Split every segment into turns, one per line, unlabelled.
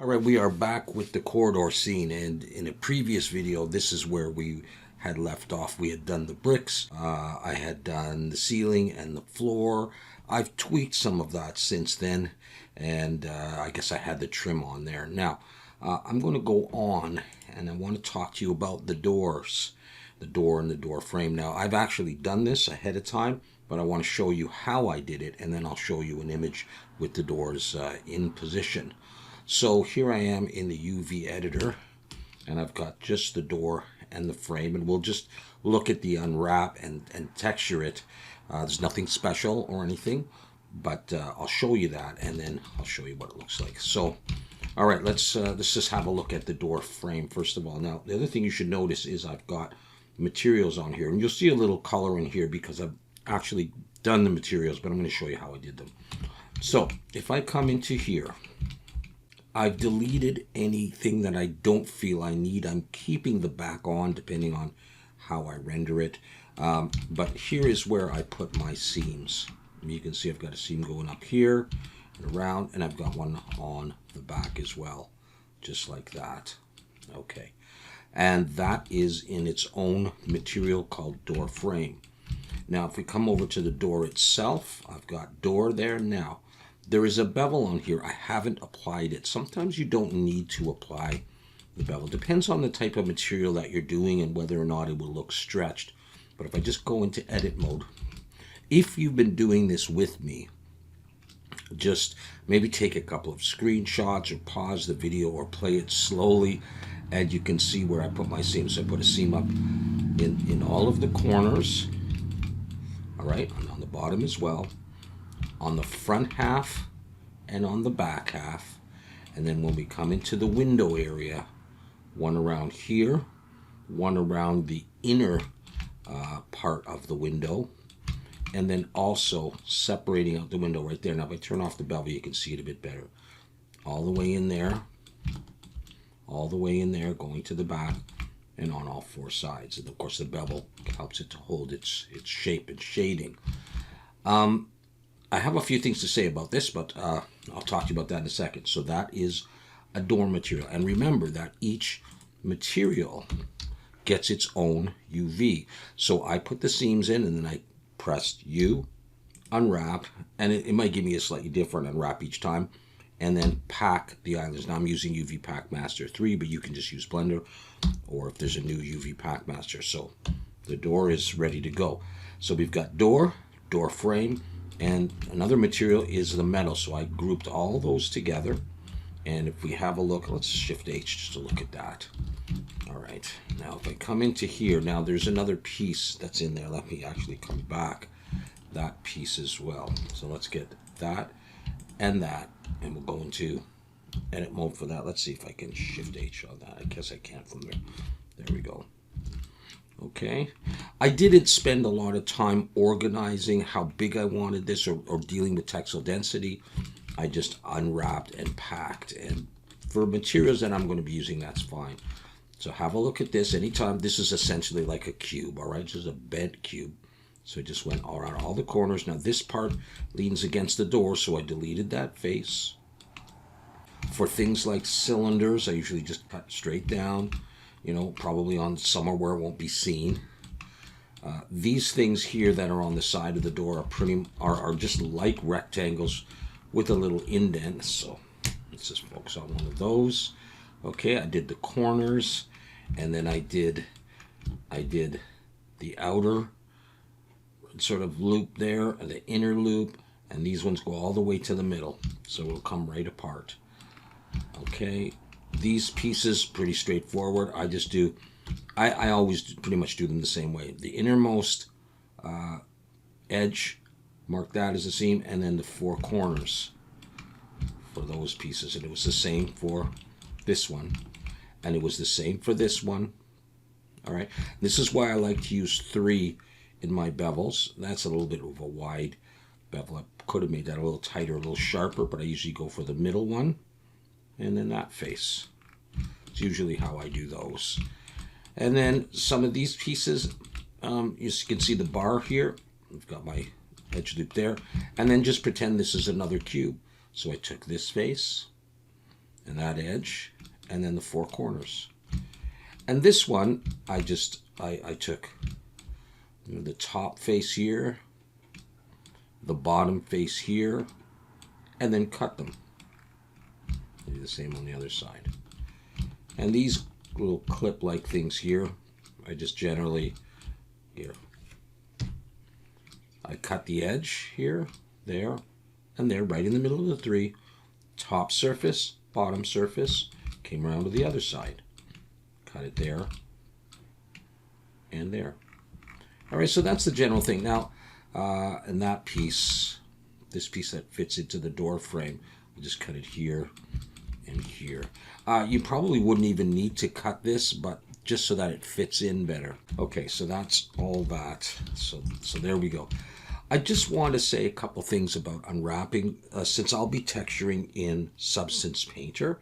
All right, we are back with the corridor scene, and in a previous video, this is where we had left off. We had done the bricks, I had done the ceiling and the floor. I've tweaked some of that since then, and I guess I had the trim on there. Now, I'm going to go on, and I want to talk to you about the doors, the door and the door frame. Now, I've actually done this ahead of time, but I want to show you how I did it, and then I'll show you an image with the doors in position. So here I am in the UV editor, and I've got just the door and the frame, and we'll just look at the unwrap and texture it. There's nothing special or anything, but I'll show you that, and then I'll show you what it looks like. So, all right, let's just have a look at the door frame first of all. Now, the other thing you should notice is I've got materials on here, and you'll see a little color in here because I've actually done the materials, but I'm going to show you how I did them. So, if I come into here, I've deleted anything that I don't feel I need. I'm keeping the back on depending on how I render it. But here is where I put my seams. You can see I've got a seam going up here and around, and I've got one on the back as well, just like that. Okay. And that is in its own material called door frame. Now, if we come over to the door itself, I've got door there now. There is a bevel on here. I haven't applied it. Sometimes you don't need to apply the bevel. Depends on the type of material that you're doing and whether or not it will look stretched. But if I just go into edit mode, if you've been doing this with me, just maybe take a couple of screenshots or pause the video or play it slowly, and you can see where I put my seams. So I put a seam up in all of the corners, all right, and on the bottom as well, on the front half and on the back half. And then when we come into the window area, one around here, one around the inner part of the window, and then also separating out the window right there. Now if I turn off the bevel, you can see it a bit better. All the way in there, all the way in there, going to the back, and on all four sides. And of course the bevel helps it to hold its shape and shading. I have a few things to say about this, but I'll talk to you about that in a second. So that is a door material. And remember that each material gets its own UV. So I put the seams in, and then I pressed U, unwrap, and it might give me a slightly different unwrap each time, and then pack the islands. Now I'm using UV Pack Master 3, but you can just use Blender, or if there's a new UV Pack Master. So the door is ready to go. So we've got door frame, and another material is the metal. So I grouped all those together. And if we have a look, let's shift H just to look at that. All right, now if I come into here, now there's another piece that's in there. Let me actually come back that piece as well. So let's get that and that, and we'll go into edit mode for that. Let's see if I can shift H on that. I guess I can't from there. There we go. Okay, I didn't spend a lot of time organizing how big I wanted this or dealing with textile density. I just unwrapped and packed, and for materials that I'm going to be using, that's fine. So have a look at this. Anytime, this is essentially like a cube, all right? This is a bent cube. So I just went all around all the corners. Now this part leans against the door, so I deleted that face. For things like cylinders, I usually just cut straight down, you know, probably on somewhere where it won't be seen. These things here that are on the side of the door are just like rectangles with a little indent. So let's just focus on one of those. Okay, I did the corners, and then I did the outer sort of loop there, and the inner loop, and these ones go all the way to the middle, so it'll come right apart. Okay, these pieces pretty straightforward. I always pretty much do them the same way. The innermost edge, mark that as a seam, and then the four corners for those pieces. And it was the same for this one, and it was the same for this one. All right, this is why I like to use 3 in my bevels. That's a little bit of a wide bevel. I could have made that a little tighter, a little sharper, but I usually go for the middle one and then that face. It's usually how I do those. And then some of these pieces, you can see the bar here. I've got my edge loop there, and then just pretend this is another cube. So I took this face, and that edge, and then the four corners. And this one, I took the top face here, the bottom face here, and then cut them. Do the same on the other side. And these little clip-like things here, I just generally, here, I cut the edge here, there, and there, right in the middle of the three. Top surface, bottom surface, came around to the other side. Cut it there, and there. All right, so that's the general thing. Now, and that piece, this piece that fits into the door frame, we'll just cut it here and here. You probably wouldn't even need to cut this, but just so that it fits in better. Okay, so that's all that. So there we go. I just want to say a couple things about unwrapping, since I'll be texturing in Substance Painter,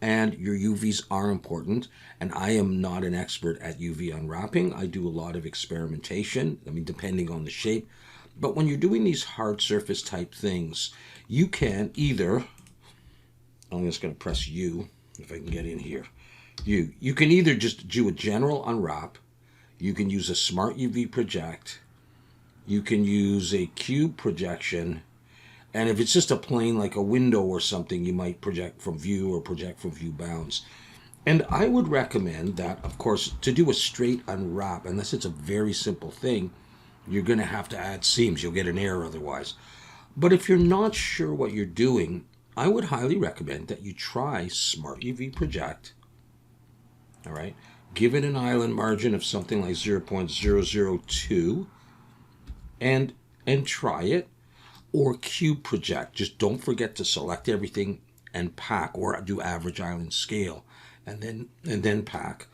and your UVs are important, and I am not an expert at UV unwrapping. I do a lot of experimentation, I mean, depending on the shape. But when you're doing these hard surface type things, you can either, I'm just going to press U, if I can get in here. You can either just do a general unwrap, you can use a Smart UV project, you can use a cube projection, and if it's just a plane like a window or something, you might project from view or project from view bounds. And I would recommend that, of course, to do a straight unwrap, unless it's a very simple thing, you're going to have to add seams. You'll get an error otherwise. But if you're not sure what you're doing, I would highly recommend that you try Smart UV Project. All right. Give it an island margin of something like 0.002 and try it. Or cube project. Just don't forget to select everything and pack, or do average island scale and then pack,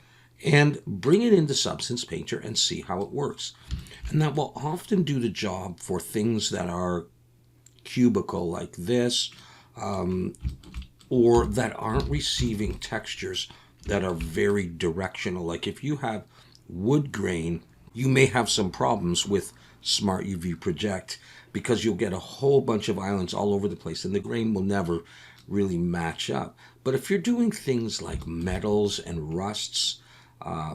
and bring it into Substance Painter and see how it works. And that will often do the job for things that are cubical like this, or that aren't receiving textures that are very directional. Like if you have wood grain, you may have some problems with Smart UV Project, because you'll get a whole bunch of islands all over the place and the grain will never really match up. But if you're doing things like metals and rusts,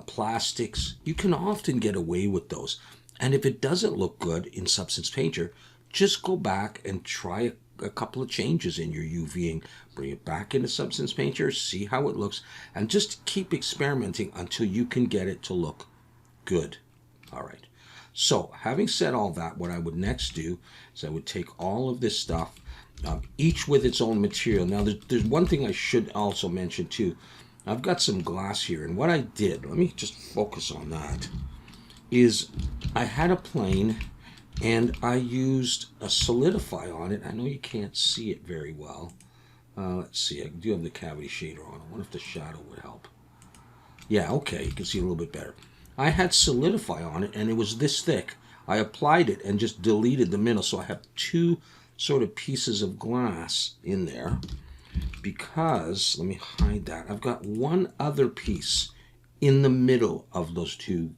plastics, you can often get away with those. And if it doesn't look good in Substance Painter, just go back and try a couple of changes in your UVing, bring it back into Substance Painter, see how it looks, and just keep experimenting until you can get it to look good. All right. So, having said all that, what I would next do is I would take all of this stuff, each with its own material. Now, there's one thing I should also mention too. I've got some glass here, and what I did, let me just focus on that, is I had a plane, and I used a solidify on it. I know you can't see it very well. Let's see, I do have the cavity shader on. I wonder if the shadow would help. Yeah, okay, you can see a little bit better. I had solidify on it, and it was this thick. I applied it and just deleted the middle, so I have two sort of pieces of glass in there, because, let me hide that, I've got one other piece in the middle of those two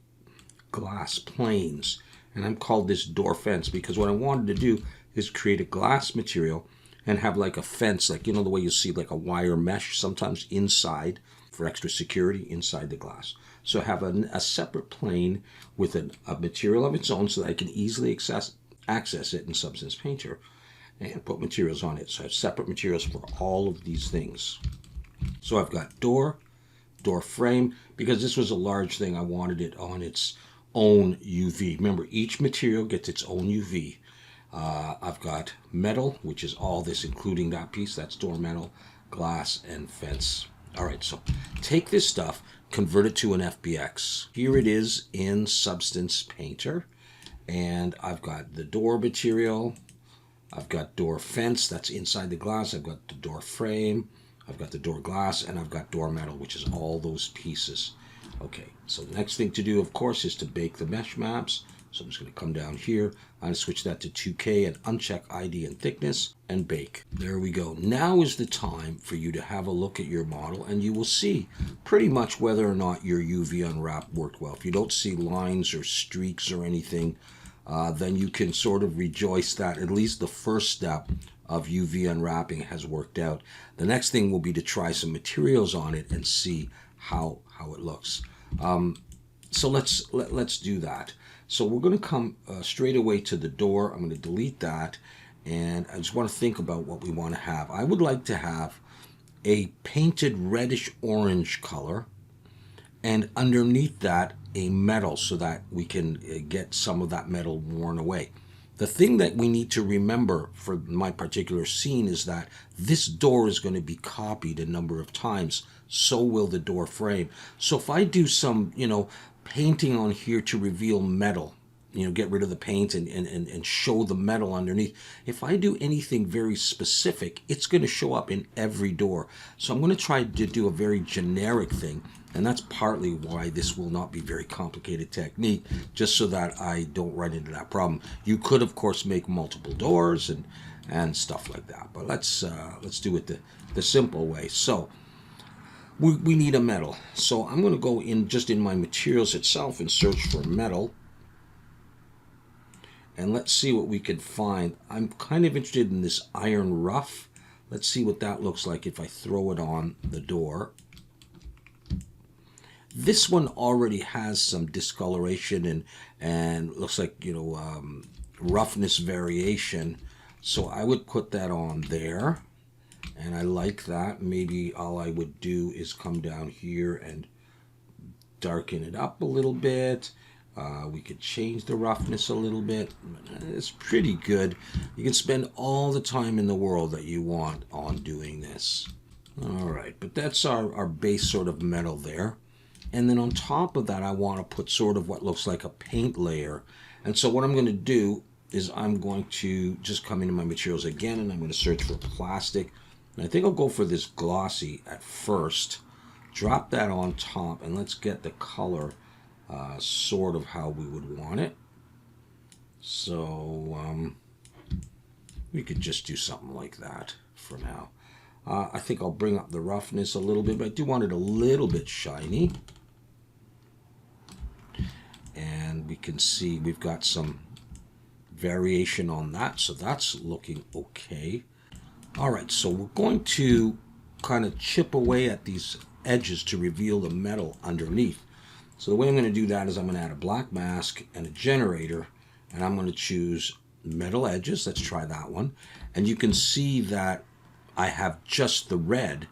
glass planes, and I'm called this door fence, because what I wanted to do is create a glass material and have like a fence, like, you know, the way you see like a wire mesh sometimes inside for extra security inside the glass. So have a separate plane with a material of its own so that I can easily access it in Substance Painter and put materials on it. So I have separate materials for all of these things. So I've got door frame, because this was a large thing. I wanted it on its own UV. Remember, each material gets its own UV. I've got metal, which is all this, including that piece. That's door metal, glass, and fence. All right, so take this stuff, convert it to an FBX. Here it is in Substance Painter, and I've got the door material, I've got door fence, that's inside the glass, I've got the door frame, I've got the door glass, and I've got door metal, which is all those pieces. Okay, so the next thing to do, of course, is to bake the mesh maps. So I'm just going to come down here, I'm going to switch that to 2K and uncheck ID and thickness and bake. There we go. Now is the time for you to have a look at your model, and you will see pretty much whether or not your UV unwrap worked well. If you don't see lines or streaks or anything, then you can sort of rejoice that at least the first step of UV unwrapping has worked out. The next thing will be to try some materials on it and see how it looks. So let's do that. So we're going to come straight away to the door. I'm going to delete that, and I just want to think about what we want to have. I would like to have a painted reddish orange color, and underneath that a metal, so that we can get some of that metal worn away. The thing that we need to remember for my particular scene is that this door is going to be copied a number of times. So will the door frame. So if I do some, painting on here to reveal metal, get rid of the paint and show the metal underneath. If I do anything very specific, it's going to show up in every door. So I'm going to try to do a very generic thing. And that's partly why this will not be very complicated technique, just so that I don't run into that problem. You could, of course, make multiple doors and stuff like that. But let's do it the simple way. So we need a metal. So I'm going to go in my materials itself and search for metal. And let's see what we can find. I'm kind of interested in this iron rough. Let's see what that looks like if I throw it on the door. This one already has some discoloration and looks like, roughness variation. So I would put that on there. And I like that. Maybe all I would do is come down here and darken it up a little bit. We could change the roughness a little bit. It's pretty good. You can spend all the time in the world that you want on doing this. All right, but that's our base sort of metal there. And then on top of that, I want to put sort of what looks like a paint layer. And so what I'm going to do is I'm going to just come into my materials again, and I'm going to search for plastic. And I think I'll go for this glossy at first. Drop that on top, and let's get the color sort of how we would want it. So we could just do something like that for now. I think I'll bring up the roughness a little bit, but I do want it a little bit shiny. And we can see we've got some variation on that, so that's looking okay. All right, so we're going to kind of chip away at these edges to reveal the metal underneath. So the way I'm going to do that is I'm going to add a black mask and a generator, and I'm going to choose metal edges. Let's try that one. And you can see that I have just the red,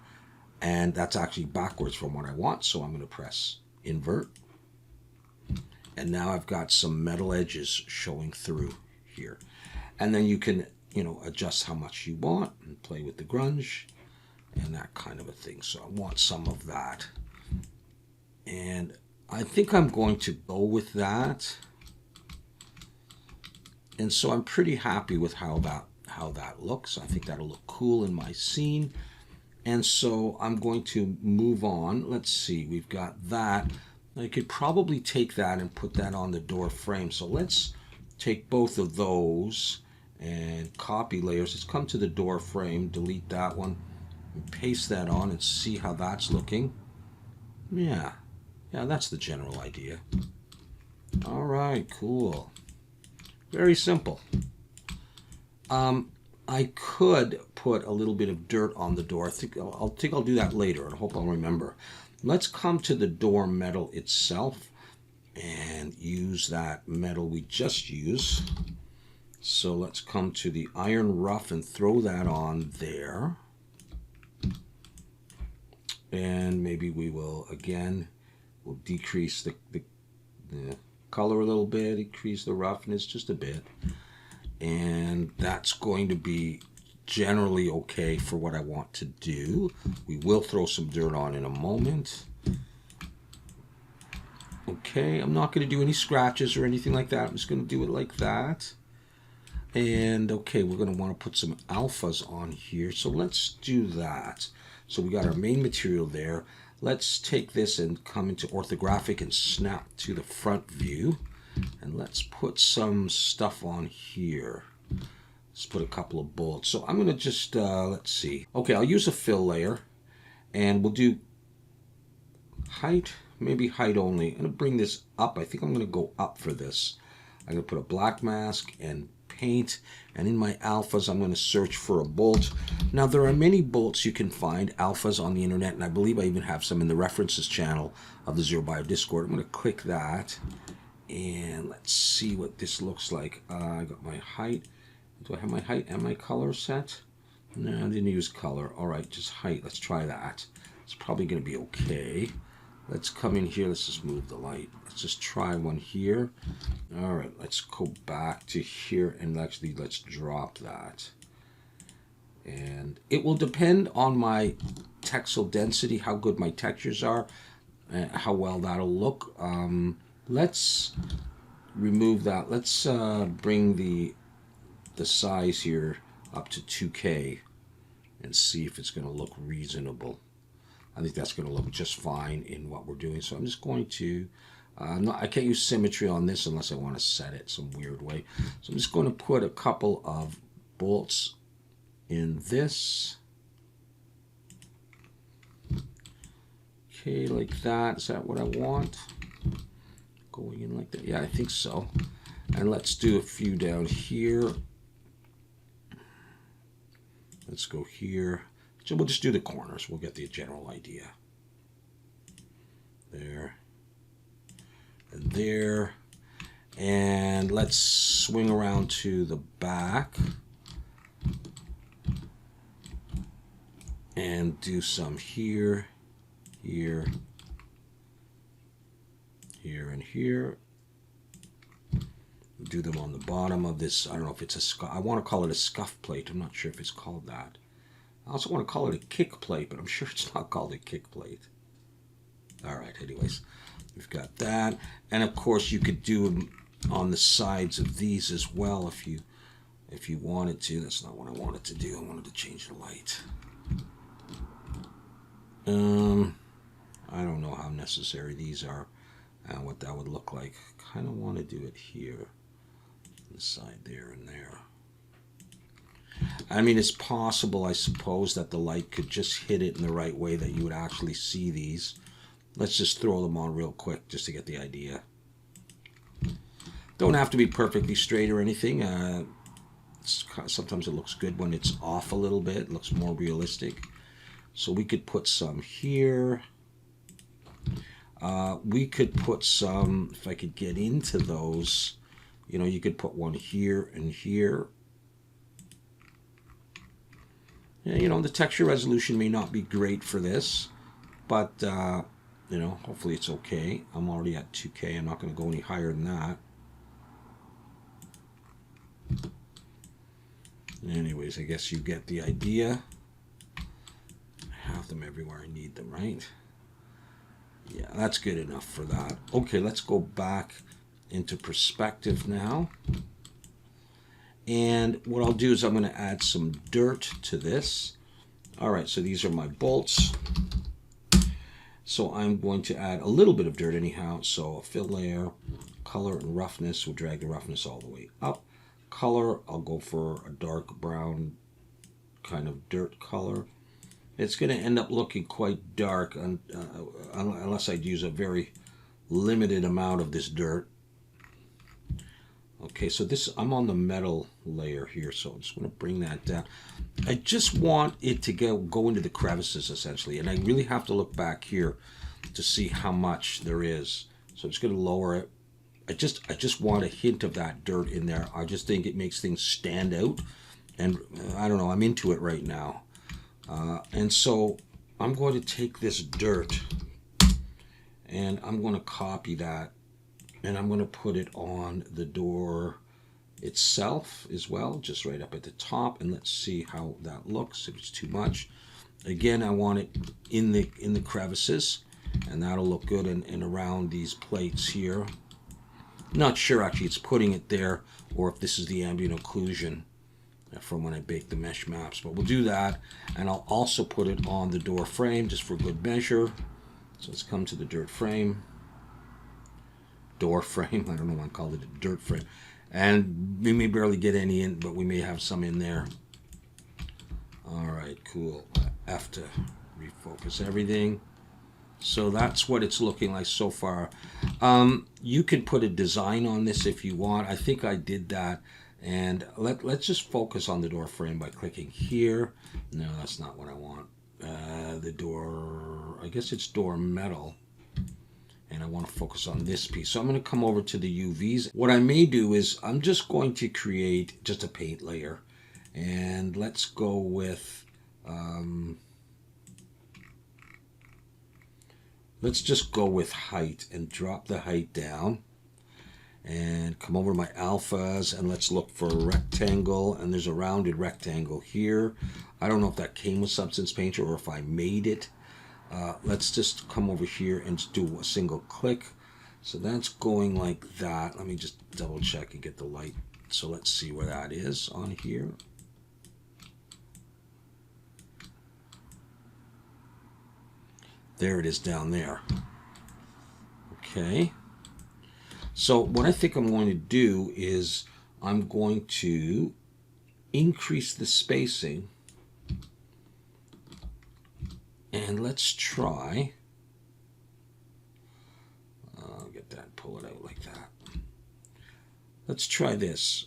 and that's actually backwards from what I want. So I'm going to press invert. And now I've got some metal edges showing through here. And then you can, adjust how much you want and play with the grunge and that kind of a thing. So I want some of that. And I think I'm going to go with that. And so I'm pretty happy with how that looks. I think that'll look cool in my scene. And so I'm going to move on. Let's see, we've got that. I could probably take that and put that on the door frame. So let's take both of those and copy layers. Let's come to the door frame, delete that one, and paste that on and see how that's looking. Yeah, that's the general idea. All right, cool. Very simple. I could put a little bit of dirt on the door. I think I'll do that later, and I hope I'll remember. Let's come to the door metal itself and use that metal we just used. So let's come to the iron rough and throw that on there. And maybe we will, again, we'll decrease the color a little bit, decrease the roughness just a bit. And that's going to be generally okay for what I want to do. We will throw some dirt on in a moment. Okay, I'm not going to do any scratches or anything like that. I'm just going to do it like that. And okay, we're going to want to put some alphas on here. So let's do that. So we got our main material there. Let's take this and come into orthographic and snap to the front view. And let's put some stuff on here. Let's put a couple of bullets. So I'm going to just, let's see. Okay, I'll use a fill layer. And we'll do height, maybe height only. I'm going to bring this up. I think I'm going to go up for this. I'm going to put a black mask and paint, and in my alphas I'm going to search for a bolt. Now there are many bolts you can find, alphas, on the internet, and I believe I even have some in the references channel of the Zero Bio Discord. I'm going to click that, and let's see what this looks like. I got my height. Do I have my height and my color set? No, I didn't use color. All right, just height. Let's try that. It's probably going to be okay. Let's come in here. Let's just move the light. Let's just try one here. All right, let's go back to here, and actually let's drop that. And it will depend on my textile density, how good my textures are, how well that'll look. Let's remove that. Let's bring the size here up to 2K and see if it's going to look reasonable. I think that's going to look just fine in what we're doing. So I'm just going to, I can't use symmetry on this unless I want to set it some weird way. So I'm just going to put a couple of bolts in this. Okay, like that. Is that what I want? Going in like that? Yeah, I think so. And let's do a few down here. Let's go here. So we'll just do the corners. We'll get the general idea. There. And there. And let's swing around to the back. And do some here, here, here, and here. Do them on the bottom of this. I don't know if it's a scuff. I want to call it a scuff plate. I'm not sure if it's called that. I also want to call it a kick plate, but I'm sure it's not called a kick plate. All right, anyways, we've got that. And of course, you could do them on the sides of these as well if you wanted to. That's not what I wanted to do. I wanted to change the light. I don't know how necessary these are and what that would look like. Kind of want to do it here. The side there and there. I mean, it's possible, I suppose, that the light could just hit it in the right way that you would actually see these. Let's just throw them on real quick just to get the idea. Don't have to be perfectly straight or anything. Sometimes it looks good when it's off a little bit. It looks more realistic. So we could put some here. We could put some, if I could get into those, you know, you could put one here and here. Yeah, you know, the texture resolution may not be great for this, but, you know, hopefully it's okay. I'm already at 2K. I'm not going to go any higher than that. Anyways, I guess you get the idea. I have them everywhere I need them, right? Yeah, that's good enough for that. Okay, let's go back into perspective now. And what I'll do is I'm going to add some dirt to this. All right, so these are my bolts. So I'm going to add a little bit of dirt anyhow. So a fill layer, color and roughness. We'll drag the roughness all the way up. Color, I'll go for a dark brown kind of dirt color. It's going to end up looking quite dark unless I use a very limited amount of this dirt. Okay, so this, I'm on the metal layer here, so I'm just going to bring that down. I just want it to go into the crevices, essentially, and I really have to look back here to see how much there is. So I'm just going to lower it. I just want a hint of that dirt in there. I just think it makes things stand out, and I don't know, I'm into it right now. And so I'm going to take this dirt, and I'm going to copy that. And I'm going to put it on the door itself as well, just right up at the top. And let's see how that looks, if it's too much. Again, I want it in the crevices, and that'll look good, and around these plates here. Not sure, actually, it's putting it there, or if this is the ambient occlusion from when I baked the mesh maps. But we'll do that, and I'll also put it on the door frame, just for good measure. So let's come to the dirt frame. Door frame, I don't know why I called it a dirt frame, and we may barely get any in, but we may have some in there. All right, cool. F to refocus everything. So that's what it's looking like so far. You could put a design on this if you want. I think I did that And let's just focus on the door frame by clicking here. No, that's not what I want. The door, I guess it's door metal. And I want to focus on this piece. So I'm going to come over to the UVs. What I may do is I'm just going to create just a paint layer. And let's go with, let's just go with height and drop the height down. And come over to my alphas and let's look for a rectangle, and there's a rounded rectangle here. I don't know if that came with Substance Painter or if I made it. Let's just come over here and do a single click. So that's going like that. Let me just double check and get the light. So let's see where that is on here. There it is down there. Okay. So what I think I'm going to do is I'm going to increase the spacing, and let's try, get that, pull it out like that. Let's try this.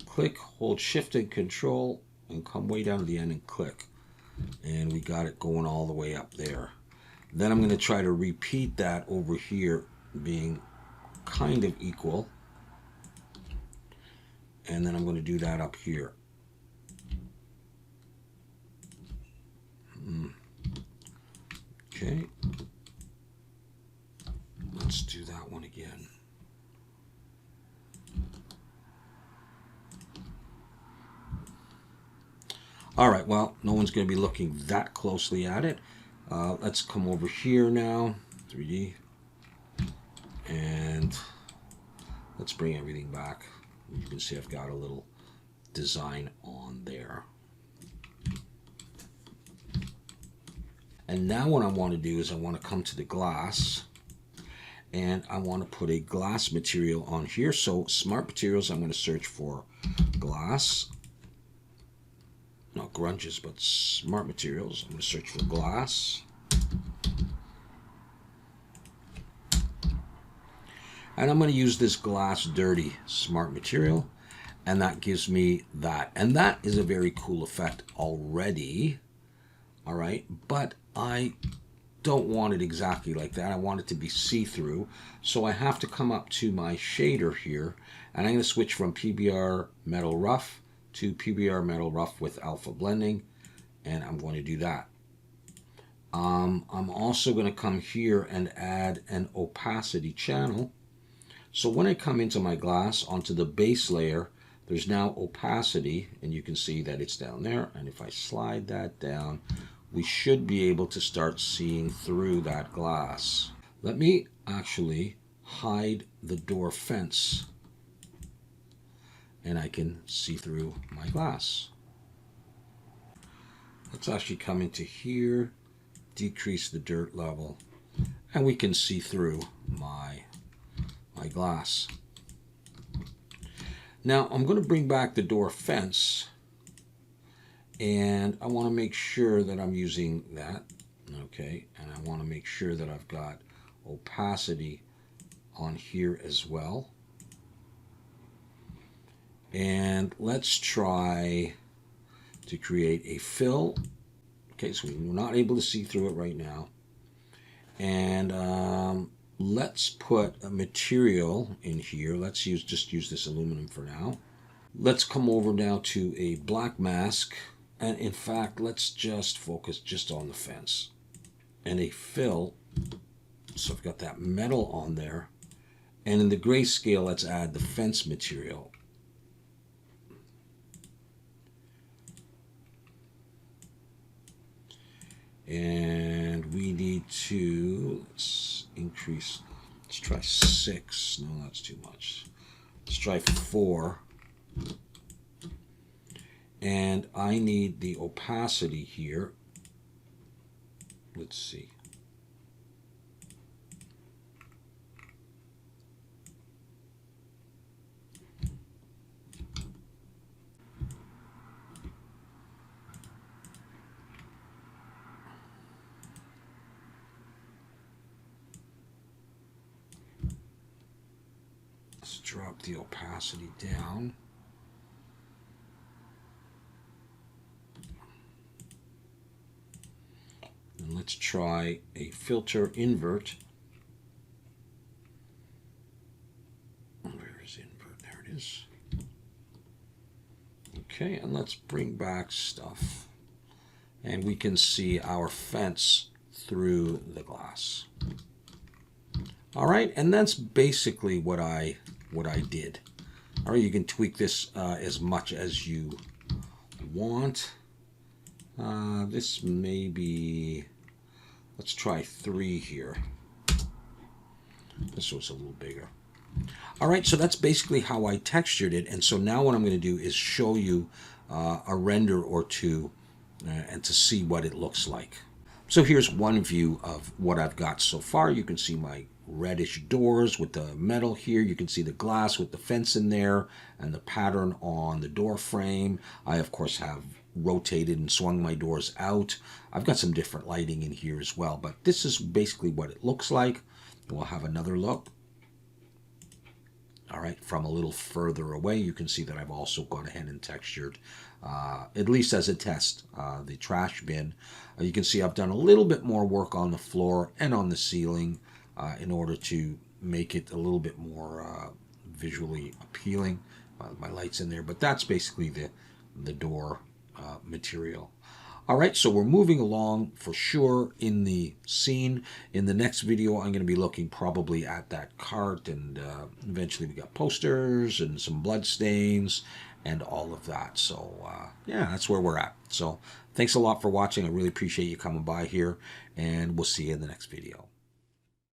Click, hold Shift and Control, and come way down to the end and click. And we got it going all the way up there. Then I'm going to try to repeat that over here, being kind of equal, and then I'm going to do that up here. Okay, let's do that one again. All right, well, no one's going to be looking that closely at it. Let's come over here now, 3D. And let's bring everything back. You can see I've got a little design on there. And now what I want to do is I want to come to the glass, and I want to put a glass material on here. So Smart Materials, I'm going to search for glass. Not grunges, but Smart Materials. I'm going to search for glass. And I'm going to use this Glass Dirty Smart Material, and that gives me that. And that is a very cool effect already, all right? But I don't want it exactly like that. I want it to be see-through. So I have to come up to my shader here, and I'm going to switch from PBR Metal Rough to PBR Metal Rough with Alpha Blending, and I'm going to do that. I'm also going to come here and add an opacity channel. So when I come into my glass onto the base layer, there's now opacity, and you can see that it's down there. And if I slide that down, we should be able to start seeing through that glass. Let me actually hide the door fence, and I can see through my glass. Let's actually come into here, decrease the dirt level, and we can see through my glass. Now I'm going to bring back the door fence, and I want to make sure that I'm using that. Okay, and I want to make sure that I've got opacity on here as well. And let's try to create a fill. Okay, so we're not able to see through it right now. And let's put a material in here. Let's just use this aluminum for now. Let's come over now to a black mask. And in fact, let's just focus just on the fence. And a fill. So I've got that metal on there. And in the grayscale, let's add the fence material. And we need to, let's increase, let's try 6. No, that's too much. Let's try 4. And I need the opacity here. Let's see. Let's drop the opacity down. let's try a filter invert. Where is invert? There it is. Okay, and let's bring back stuff. And we can see our fence through the glass. All right, and that's basically what I did. All right, you can tweak this as much as you want. This may be, let's try 3 here. This was a little bigger. All right, so that's basically how I textured it. And so now what I'm going to do is show you a render or two and to see what it looks like. So here's one view of what I've got so far. You can see my reddish doors with the metal here. You can see the glass with the fence in there and the pattern on the door frame. I, of course, have rotated and swung my doors out. I've got some different lighting in here as well, but this is basically what it looks like. We'll have another look. All right, from a little further away, you can see that I've also gone ahead and textured, at least as a test, the trash bin. You can see I've done a little bit more work on the floor and on the ceiling in order to make it a little bit more visually appealing. My light's in there, but that's basically the door material. All right, so we're moving along for sure in the scene. In the next video, I'm going to be looking probably at that cart, and eventually we got posters and some blood stains and all of that. So yeah, that's where we're at. So thanks a lot for watching. I really appreciate you coming by here, and we'll see you in the next video.